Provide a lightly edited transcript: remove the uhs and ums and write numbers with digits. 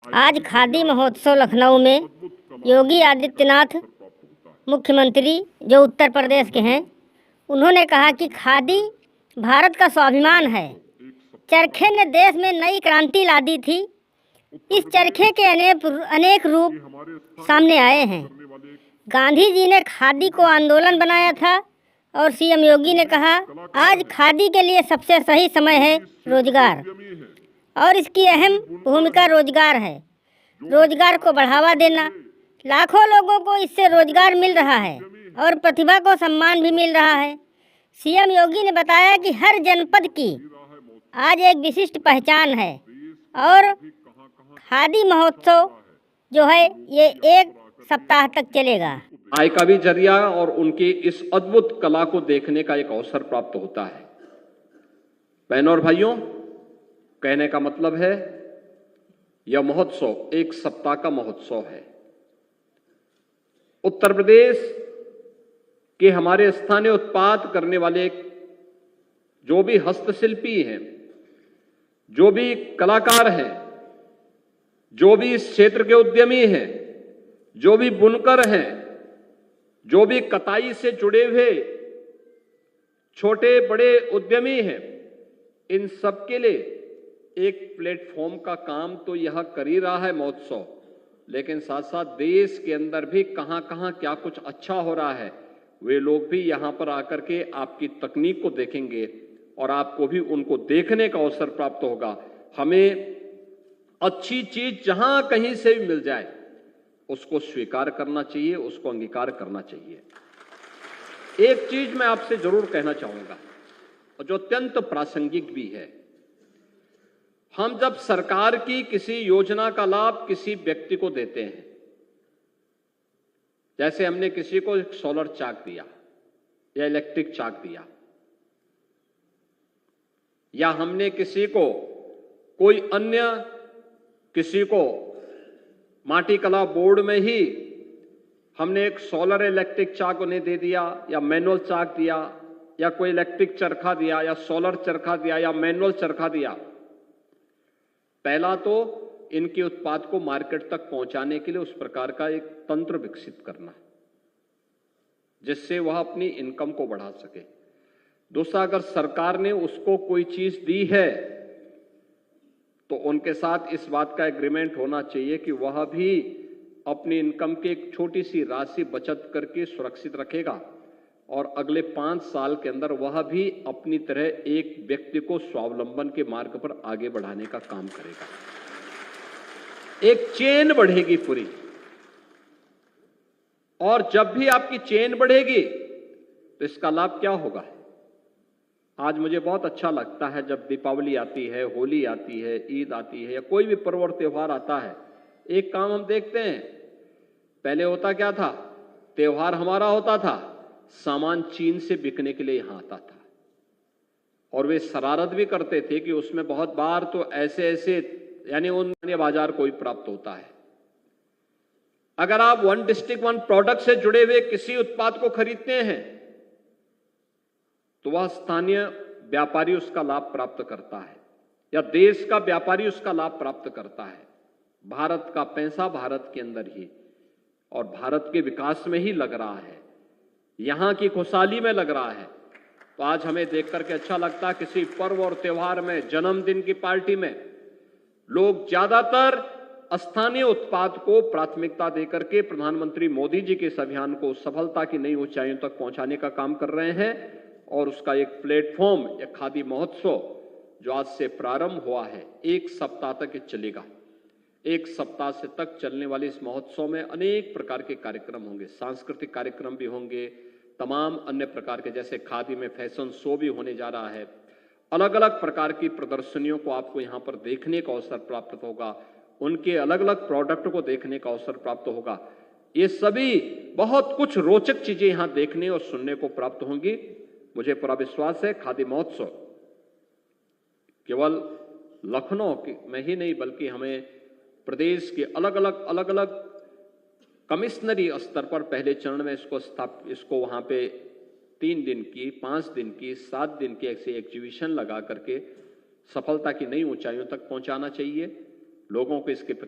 आज खादी महोत्सव लखनऊ में योगी आदित्यनाथ मुख्यमंत्री जो उत्तर प्रदेश के हैं, उन्होंने कहा कि खादी भारत का स्वाभिमान है। चरखे ने देश में नई क्रांति ला दी थी। इस चरखे के अनेक रूप सामने आए हैं। गांधी जी ने खादी को आंदोलन बनाया था और सीएम योगी ने कहा आज खादी के लिए सबसे सही समय है रोजगार, और इसकी अहम भूमिका रोजगार है। रोजगार को बढ़ावा देना, लाखों लोगों को इससे रोजगार मिल रहा है और प्रतिभा को सम्मान भी मिल रहा है। सीएम योगी ने बताया कि हर जनपद की आज एक विशिष्ट पहचान है और खादी महोत्सव जो है ये 1 सप्ताह तक चलेगा। आय का भी जरिया और उनकी इस अद्भुत कला को देखने का एक अवसर प्राप्त होता है। बहनों और भाइयों, कहने का मतलब है यह महोत्सव 1 सप्ताह का महोत्सव है। उत्तर प्रदेश के हमारे स्थानीय उत्पाद करने वाले जो भी हस्तशिल्पी हैं, जो भी कलाकार हैं, जो भी इस क्षेत्र के उद्यमी हैं, जो भी बुनकर हैं, जो भी कताई से जुड़े हुए छोटे बड़े उद्यमी हैं, इन सबके लिए एक प्लेटफॉर्म का काम तो यह कर ही रहा है महोत्सव, लेकिन साथ साथ देश के अंदर भी कहां कहां क्या कुछ अच्छा हो रहा है, वे लोग भी यहां पर आकर के आपकी तकनीक को देखेंगे और आपको भी उनको देखने का अवसर प्राप्त होगा। हमें अच्छी चीज जहां कहीं से भी मिल जाए उसको स्वीकार करना चाहिए, उसको अंगीकार करना चाहिए। एक चीज मैं आपसे जरूर कहना चाहूंगा और जो अत्यंत प्रासंगिक भी है, हम जब सरकार की किसी योजना का लाभ किसी व्यक्ति को देते हैं, जैसे हमने किसी को एक सोलर चाक दिया या इलेक्ट्रिक चाक दिया, या हमने किसी को कोई अन्य किसी को माटी कला बोर्ड में ही हमने एक सोलर इलेक्ट्रिक चाक उन्हें दे दिया या मैनुअल चाक दिया या कोई इलेक्ट्रिक चरखा दिया या सोलर चरखा दिया या मैनुअल चरखा दिया, पहला तो इनके उत्पाद को मार्केट तक पहुंचाने के लिए उस प्रकार का एक तंत्र विकसित करना जिससे वह अपनी इनकम को बढ़ा सके। दूसरा, अगर सरकार ने उसको कोई चीज दी है तो उनके साथ इस बात का एग्रीमेंट होना चाहिए कि वह भी अपनी इनकम की एक छोटी सी राशि बचत करके सुरक्षित रखेगा और अगले 5 साल के अंदर वह भी अपनी तरह एक व्यक्ति को स्वावलंबन के मार्ग पर आगे बढ़ाने का काम करेगा। एक चेन बढ़ेगी पूरी, और जब भी आपकी चेन बढ़ेगी तो इसका लाभ क्या होगा? आज मुझे बहुत अच्छा लगता है जब दीपावली आती है, होली आती है, ईद आती है या कोई भी पर्व और त्योहार आता है, एक काम हम देखते हैं। पहले होता क्या था? त्योहार हमारा होता था, सामान चीन से बिकने के लिए यहां आता था और वे शरारत भी करते थे कि उसमें बहुत बार तो ऐसे यानी उन बाजार को ही प्राप्त होता है। अगर आप 1 डिस्ट्रिक्ट 1 प्रोडक्ट से जुड़े हुए किसी उत्पाद को खरीदते हैं तो वह स्थानीय व्यापारी उसका लाभ प्राप्त करता है या देश का व्यापारी उसका लाभ प्राप्त करता है। भारत का पैसा भारत के अंदर ही और भारत के विकास में ही लग रहा है, यहां की खुशहाली में लग रहा है। तो आज हमें देख करके अच्छा लगता है किसी पर्व और त्योहार में, जन्मदिन की पार्टी में लोग ज्यादातर स्थानीय उत्पाद को प्राथमिकता देकर के प्रधानमंत्री मोदी जी के इस अभियान को सफलता की नई ऊंचाइयों तक पहुंचाने का काम कर रहे हैं। और उसका एक प्लेटफॉर्म, एक खादी महोत्सव जो आज से प्रारंभ हुआ है, 1 सप्ताह तक ये चलेगा। 1 सप्ताह से तक चलने वाले इस महोत्सव में अनेक प्रकार के कार्यक्रम होंगे, सांस्कृतिक कार्यक्रम भी होंगे, तमाम अन्य प्रकार के, जैसे खादी में फैशन शो भी होने जा रहा है। अलग अलग प्रकार की प्रदर्शनियों को आपको यहां पर देखने का अवसर प्राप्त होगा, उनके अलग अलग प्रोडक्ट को देखने का अवसर प्राप्त होगा। ये सभी बहुत कुछ रोचक चीजें यहां देखने और सुनने को प्राप्त होंगी। मुझे पूरा विश्वास है खादी महोत्सव केवल लखनऊ में ही नहीं बल्कि हमें प्रदेश के अलग अलग कमिश्नरी स्तर पर पहले चरण में इसको वहां पे 3 दिन की, 5 दिन की, 7 दिन की ऐसे एग्जीबिशन लगा करके सफलता की नई ऊंचाइयों तक पहुंचाना चाहिए। लोगों को इसके प्रति